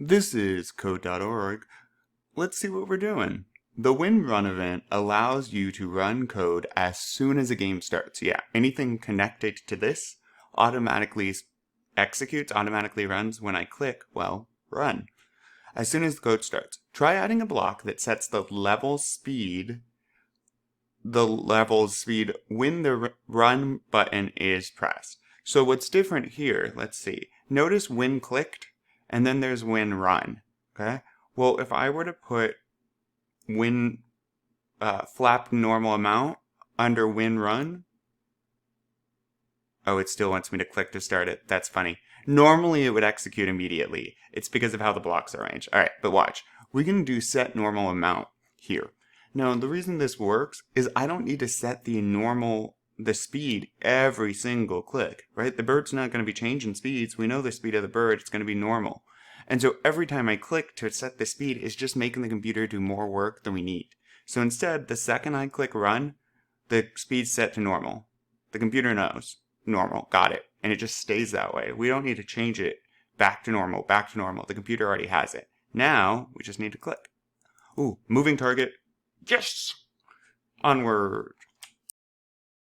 This is code.org. Let's see what we're doing. The when run event allows you to run code as soon as a game starts. Yeah, anything connected to this automatically executes, automatically runs when I click, well, run. As soon as the code starts. Try adding a block that sets the level speed when the run button is pressed. So what's different here, let's see. Notice when clicked, and then there's when run, okay? Well, if I were to put when flap normal amount under when run, oh, it still wants me to click to start it. That's funny. Normally it would execute immediately. It's because of how the blocks are arranged. All right, but watch. We can do set normal amount here. Now, the reason this works is I don't need to set the speed every single click, right? The bird's not going to be changing speeds. We know the speed of the bird. It's going to be normal. And so every time I click to set the speed is just making the computer do more work than we need. So instead, the second I click run, the speed's set to normal. The computer knows. Normal, got it. And it just stays that way. We don't need to change it back to normal, back to normal. The computer already has it. Now, we just need to click. Ooh, moving target. Yes! Onward.